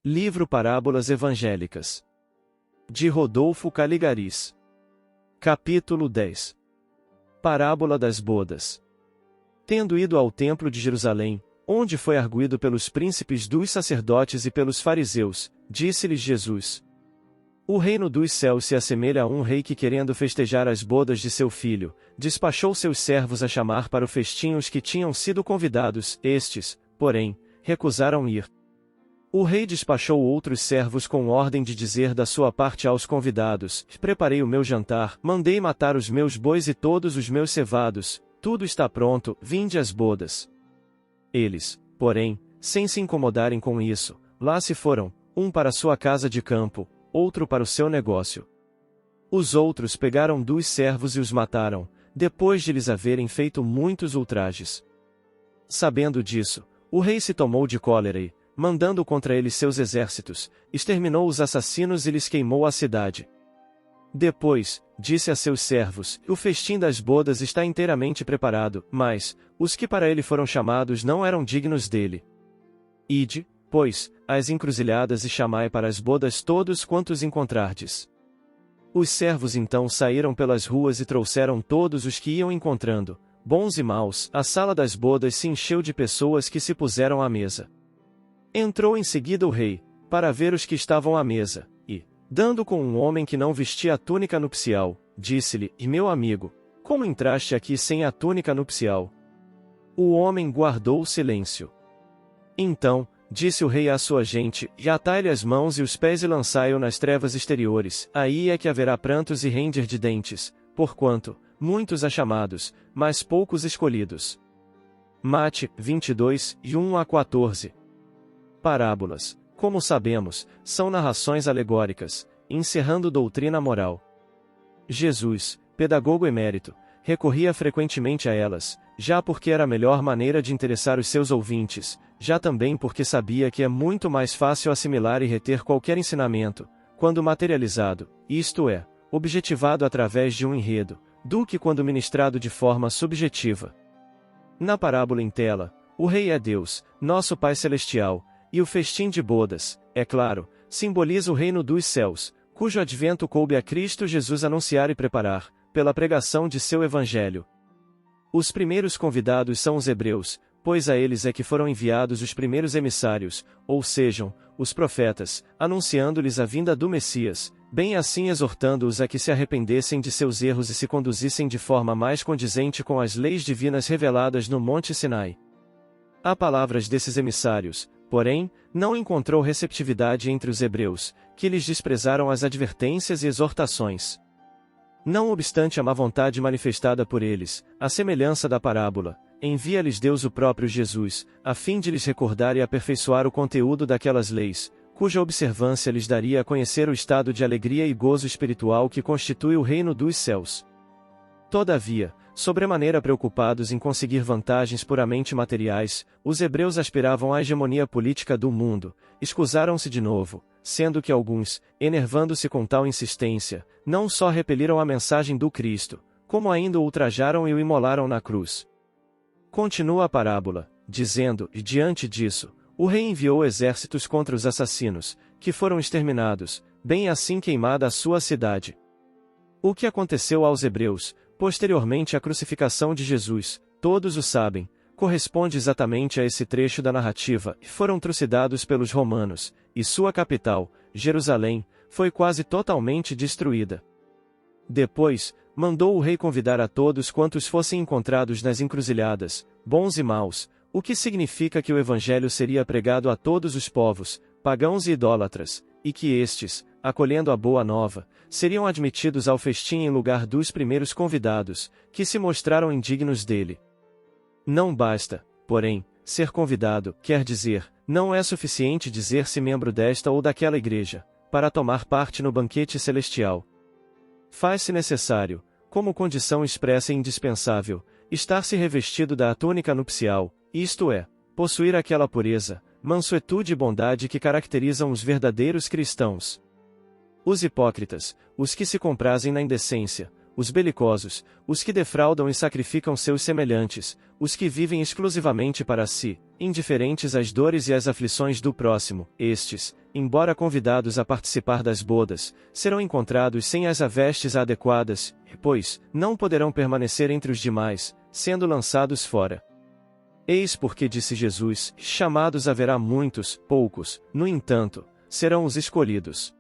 Livro Parábolas Evangélicas. De Rodolfo Caligaris. Capítulo 10. Parábola das bodas. Tendo ido ao templo de Jerusalém, onde foi arguido pelos príncipes dos sacerdotes e pelos fariseus, disse-lhes Jesus: O reino dos céus se assemelha a um rei que, querendo festejar as bodas de seu filho, despachou seus servos a chamar para o festim os que tinham sido convidados. Estes, porém, recusaram ir. O rei despachou outros servos com ordem de dizer da sua parte aos convidados: Preparei o meu jantar, mandei matar os meus bois e todos os meus cevados, tudo está pronto, vinde às bodas. Eles, porém, sem se incomodarem com isso, lá se foram, um para sua casa de campo, outro para o seu negócio. Os outros pegaram dos servos e os mataram, depois de lhes haverem feito muitos ultrajes. Sabendo disso, o rei se tomou de cólera e, mandando contra eles seus exércitos, exterminou os assassinos e lhes queimou a cidade. Depois, disse a seus servos: O festim das bodas está inteiramente preparado, mas os que para ele foram chamados não eram dignos dele. Ide, pois, às encruzilhadas e chamai para as bodas todos quantos encontrardes. Os servos então saíram pelas ruas e trouxeram todos os que iam encontrando, bons e maus. A sala das bodas se encheu de pessoas que se puseram à mesa. Entrou em seguida o rei, para ver os que estavam à mesa, e, dando com um homem que não vestia a túnica nupcial, disse-lhe: E meu amigo, como entraste aqui sem a túnica nupcial? O homem guardou silêncio. Então, disse o rei à sua gente: E atai-lhe as mãos e os pés e lançai-o nas trevas exteriores, aí é que haverá prantos e ranger de dentes, porquanto, muitos há chamados, mas poucos escolhidos. Mate, 22, 1-14. Parábolas, como sabemos, são narrações alegóricas, encerrando doutrina moral. Jesus, pedagogo emérito, recorria frequentemente a elas, já porque era a melhor maneira de interessar os seus ouvintes, já também porque sabia que é muito mais fácil assimilar e reter qualquer ensinamento, quando materializado, isto é, objetivado através de um enredo, do que quando ministrado de forma subjetiva. Na parábola em tela, o Rei é Deus, nosso Pai Celestial, e o festim de bodas, é claro, simboliza o reino dos céus, cujo advento coube a Cristo Jesus anunciar e preparar, pela pregação de seu Evangelho. Os primeiros convidados são os hebreus, pois a eles é que foram enviados os primeiros emissários, ou sejam, os profetas, anunciando-lhes a vinda do Messias, bem assim exortando-os a que se arrependessem de seus erros e se conduzissem de forma mais condizente com as leis divinas reveladas no Monte Sinai. Há palavras desses emissários, porém, não encontrou receptividade entre os hebreus, que lhes desprezaram as advertências e exortações. Não obstante a má vontade manifestada por eles, à semelhança da parábola, envia-lhes Deus o próprio Jesus, a fim de lhes recordar e aperfeiçoar o conteúdo daquelas leis, cuja observância lhes daria a conhecer o estado de alegria e gozo espiritual que constitui o reino dos céus. Todavia, sobremaneira preocupados em conseguir vantagens puramente materiais, os hebreus aspiravam à hegemonia política do mundo, escusaram-se de novo, sendo que alguns, enervando-se com tal insistência, não só repeliram a mensagem do Cristo, como ainda o ultrajaram e o imolaram na cruz. Continua a parábola, dizendo: E diante disso, o rei enviou exércitos contra os assassinos, que foram exterminados, bem assim queimada a sua cidade. O que aconteceu aos hebreus, posteriormente à crucificação de Jesus, todos o sabem, corresponde exatamente a esse trecho da narrativa: e foram trucidados pelos romanos, e sua capital, Jerusalém, foi quase totalmente destruída. Depois, mandou o rei convidar a todos quantos fossem encontrados nas encruzilhadas, bons e maus, o que significa que o evangelho seria pregado a todos os povos, pagãos e idólatras, e que estes, acolhendo a boa nova, seriam admitidos ao festim em lugar dos primeiros convidados, que se mostraram indignos dele. Não basta, porém, ser convidado, quer dizer, não é suficiente dizer-se membro desta ou daquela igreja, para tomar parte no banquete celestial. Faz-se necessário, como condição expressa e indispensável, estar-se revestido da túnica nupcial, isto é, possuir aquela pureza, mansuetude e bondade que caracterizam os verdadeiros cristãos. Os hipócritas, os que se comprazem na indecência, os belicosos, os que defraudam e sacrificam seus semelhantes, os que vivem exclusivamente para si, indiferentes às dores e às aflições do próximo, estes, embora convidados a participar das bodas, serão encontrados sem as vestes adequadas, pois, não poderão permanecer entre os demais, sendo lançados fora. Eis porque disse Jesus: chamados haverá muitos, poucos, no entanto, serão os escolhidos.